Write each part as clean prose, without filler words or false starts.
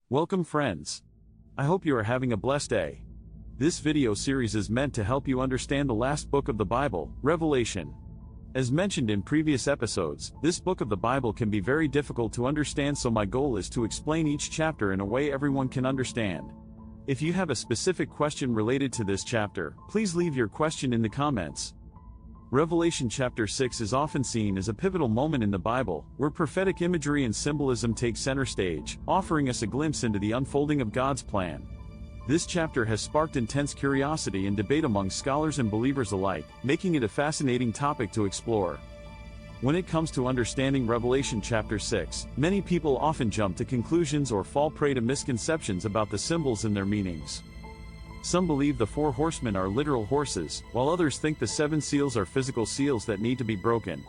Welcome friends. I hope you are having a blessed day. This video series is meant to help you understand the last book of the Bible, Revelation. As mentioned in previous episodes, this book of the Bible can be very difficult to understand, so my goal is to explain each chapter in a way everyone can understand. If you have a specific question related to this chapter, please leave your question in the comments. Revelation chapter 6 is often seen as a pivotal moment in the Bible, where prophetic imagery and symbolism take center stage, offering us a glimpse into the unfolding of God's plan. This chapter has sparked intense curiosity and debate among scholars and believers alike, making it a fascinating topic to explore. When it comes to understanding Revelation chapter 6, many people often jump to conclusions or fall prey to misconceptions about the symbols and their meanings. Some believe the four horsemen are literal horses, while others think the seven seals are physical seals that need to be broken.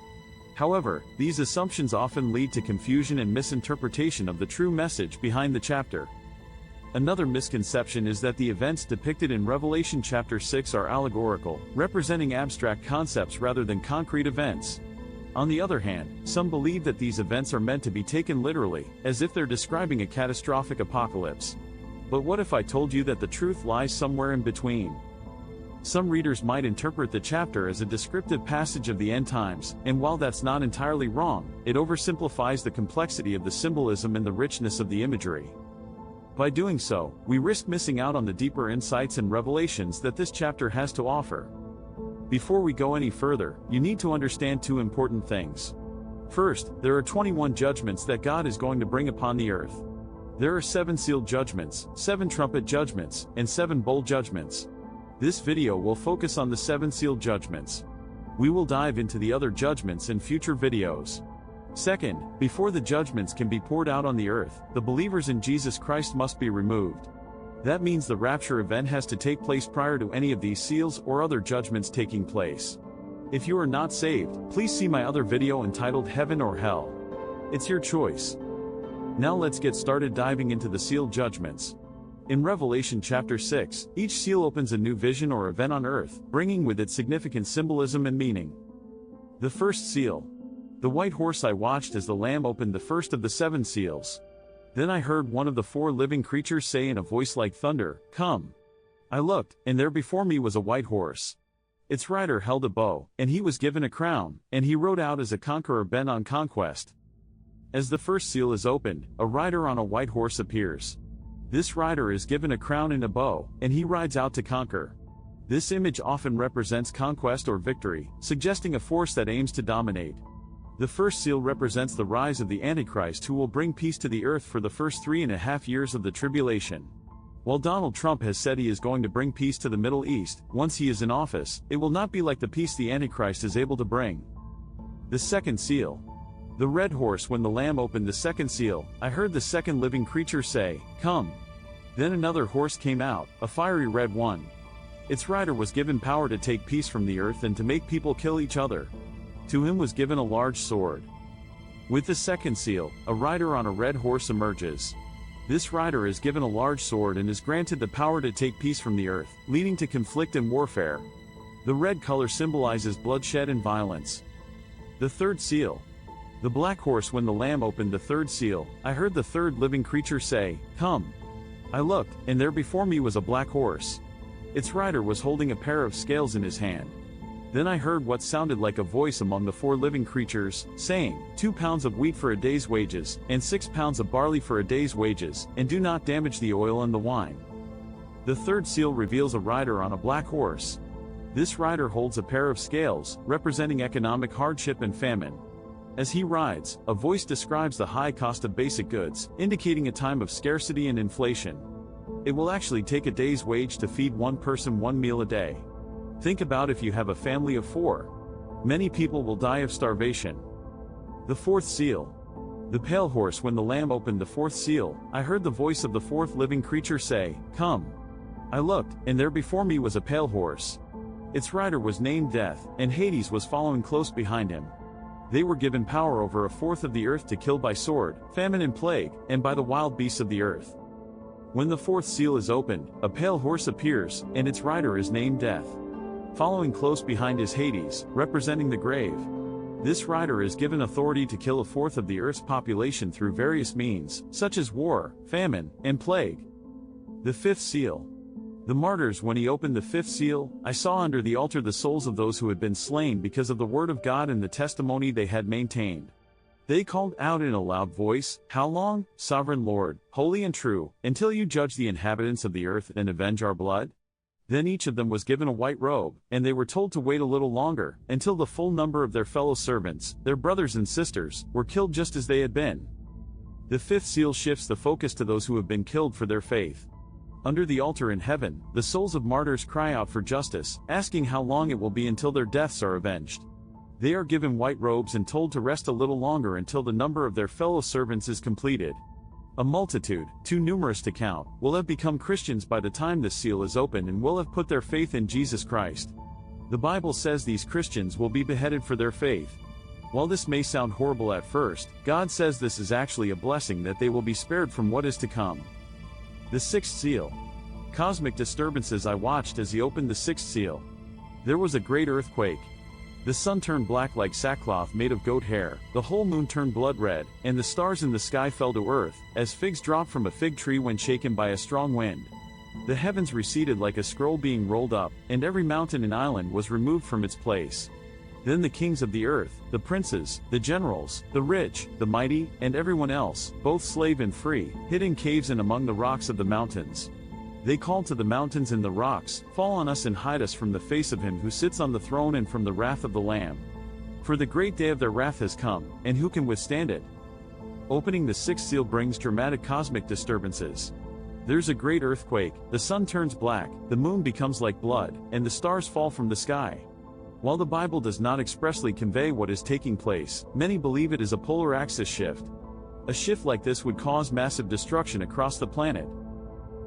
However, these assumptions often lead to confusion and misinterpretation of the true message behind the chapter. Another misconception is that the events depicted in Revelation chapter 6 are allegorical, representing abstract concepts rather than concrete events. On the other hand, some believe that these events are meant to be taken literally, as if they're describing a catastrophic apocalypse. But what if I told you that the truth lies somewhere in between? Some readers might interpret the chapter as a descriptive passage of the end times, and while that's not entirely wrong, it oversimplifies the complexity of the symbolism and the richness of the imagery. By doing so, we risk missing out on the deeper insights and revelations that this chapter has to offer. Before we go any further, you need to understand two important things. First, there are 21 judgments that God is going to bring upon the earth. There are 7 sealed judgments, 7 trumpet judgments, and 7 bowl judgments. This video will focus on the 7 sealed judgments. We will dive into the other judgments in future videos. Second, before the judgments can be poured out on the earth, the believers in Jesus Christ must be removed. That means the rapture event has to take place prior to any of these seals or other judgments taking place. If you are not saved, please see my other video entitled Heaven or Hell. It's your choice. Now let's get started diving into the sealed judgments. In Revelation chapter 6, each seal opens a new vision or event on earth, bringing with it significant symbolism and meaning. The first seal. The white horse I watched as the Lamb opened the first of the 7 seals. Then I heard one of the 4 living creatures say in a voice like thunder, "Come." I looked, and there before me was a white horse. Its rider held a bow, and he was given a crown, and he rode out as a conqueror bent on conquest. As the first seal is opened, a rider on a white horse appears. This rider is given a crown and a bow, and he rides out to conquer. This image often represents conquest or victory, suggesting a force that aims to dominate. The first seal represents the rise of the Antichrist, who will bring peace to the earth for the first 3.5 years of the tribulation. While Donald Trump has said he is going to bring peace to the Middle East, once he is in office, it will not be like the peace the Antichrist is able to bring. The second seal. The red horse. When the Lamb opened the second seal, I heard the second living creature say, "Come." Then another horse came out, a fiery red one. Its rider was given power to take peace from the earth and to make people kill each other. To him was given a large sword. With the second seal, a rider on a red horse emerges. This rider is given a large sword and is granted the power to take peace from the earth, leading to conflict and warfare. The red color symbolizes bloodshed and violence. The third seal. The black horse. When the Lamb opened the third seal, I heard the third living creature say, "Come." I looked, and there before me was a black horse. Its rider was holding a pair of scales in his hand. Then I heard what sounded like a voice among the 4 living creatures, saying, 2 pounds of wheat for a day's wages, and 6 pounds of barley for a day's wages, and do not damage the oil and the wine. The third seal reveals a rider on a black horse. This rider holds a pair of scales, representing economic hardship and famine. As he rides, a voice describes the high cost of basic goods, indicating a time of scarcity and inflation. It will actually take a day's wage to feed one person 1 meal a day. Think about if you have a family of 4. Many people will die of starvation. The fourth seal. The pale horse. When the Lamb opened the 4th seal, I heard the voice of the 4th living creature say, "Come." I looked, and there before me was a pale horse. Its rider was named Death, and Hades was following close behind him. They were given power over a fourth of the earth to kill by sword, famine and plague, and by the wild beasts of the earth. When the 4th seal is opened, a pale horse appears, and its rider is named Death. Following close behind is Hades, representing the grave. This rider is given authority to kill a fourth of the earth's population through various means, such as war, famine, and plague. The fifth seal. The martyrs. When he opened the fifth seal, I saw under the altar the souls of those who had been slain because of the word of God and the testimony they had maintained. They called out in a loud voice, "How long, sovereign Lord, holy and true, until you judge the inhabitants of the earth and avenge our blood?" Then each of them was given a white robe, and they were told to wait a little longer, until the full number of their fellow servants, their brothers and sisters, were killed just as they had been. The fifth seal shifts the focus to those who have been killed for their faith. Under the altar in heaven, the souls of martyrs cry out for justice, asking how long it will be until their deaths are avenged. They are given white robes and told to rest a little longer until the number of their fellow servants is completed. A multitude, too numerous to count, will have become Christians by the time this seal is opened and will have put their faith in Jesus Christ. The Bible says these Christians will be beheaded for their faith. While this may sound horrible at first, God says this is actually a blessing that they will be spared from what is to come. The sixth seal. Cosmic disturbances. I watched as he opened the sixth seal. There was a great earthquake. The sun turned black like sackcloth made of goat hair, the whole moon turned blood red, and the stars in the sky fell to earth, as figs drop from a fig tree when shaken by a strong wind. The heavens receded like a scroll being rolled up, and every mountain and island was removed from its place. Then the kings of the earth, the princes, the generals, the rich, the mighty, and everyone else, both slave and free, hid in caves and among the rocks of the mountains. They called to the mountains and the rocks, "Fall on us and hide us from the face of him who sits on the throne and from the wrath of the Lamb. For the great day of their wrath has come, and who can withstand it?" Opening the sixth seal brings dramatic cosmic disturbances. There's a great earthquake, the sun turns black, the moon becomes like blood, and the stars fall from the sky. While the Bible does not expressly convey what is taking place, many believe it is a polar axis shift. A shift like this would cause massive destruction across the planet.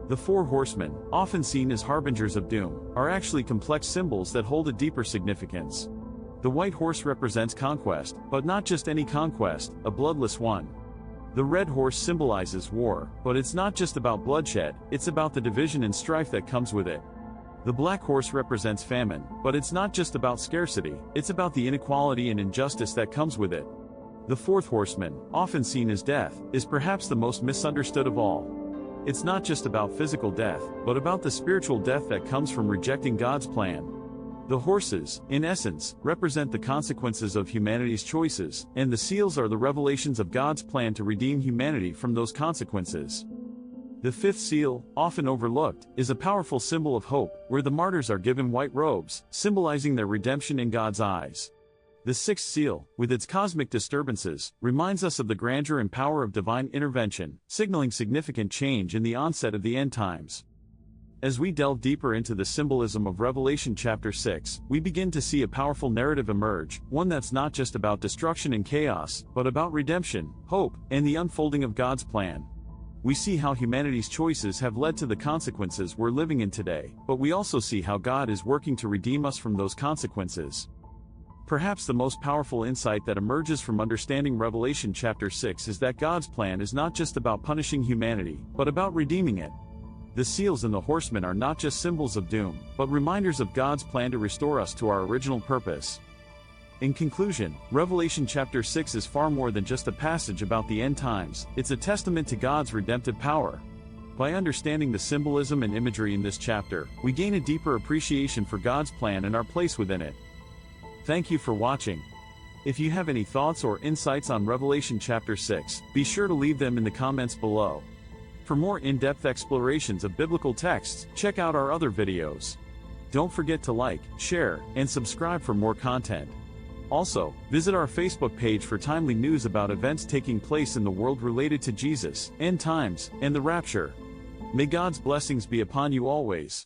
The four horsemen, often seen as harbingers of doom, are actually complex symbols that hold a deeper significance. The white horse represents conquest, but not just any conquest, a bloodless one. The red horse symbolizes war, but it's not just about bloodshed, it's about the division and strife that comes with it. The black horse represents famine, but it's not just about scarcity, it's about the inequality and injustice that comes with it. The fourth horseman, often seen as death, is perhaps the most misunderstood of all. It's not just about physical death, but about the spiritual death that comes from rejecting God's plan. The horses, in essence, represent the consequences of humanity's choices, and the seals are the revelations of God's plan to redeem humanity from those consequences. The fifth seal, often overlooked, is a powerful symbol of hope, where the martyrs are given white robes, symbolizing their redemption in God's eyes. The sixth seal, with its cosmic disturbances, reminds us of the grandeur and power of divine intervention, signaling significant change in the onset of the end times. As we delve deeper into the symbolism of Revelation chapter 6, we begin to see a powerful narrative emerge, one that's not just about destruction and chaos, but about redemption, hope, and the unfolding of God's plan. We see how humanity's choices have led to the consequences we're living in today, but we also see how God is working to redeem us from those consequences. Perhaps the most powerful insight that emerges from understanding Revelation chapter 6 is that God's plan is not just about punishing humanity, but about redeeming it. The seals and the horsemen are not just symbols of doom, but reminders of God's plan to restore us to our original purpose. In conclusion, Revelation chapter 6 is far more than just a passage about the end times, it's a testament to God's redemptive power. By understanding the symbolism and imagery in this chapter, we gain a deeper appreciation for God's plan and our place within it. Thank you for watching. If you have any thoughts or insights on Revelation chapter 6, be sure to leave them in the comments below. For more in-depth explorations of biblical texts, check out our other videos. Don't forget to like, share, and subscribe for more content. Also, visit our Facebook page for timely news about events taking place in the world related to Jesus, end times, and the rapture. May God's blessings be upon you always.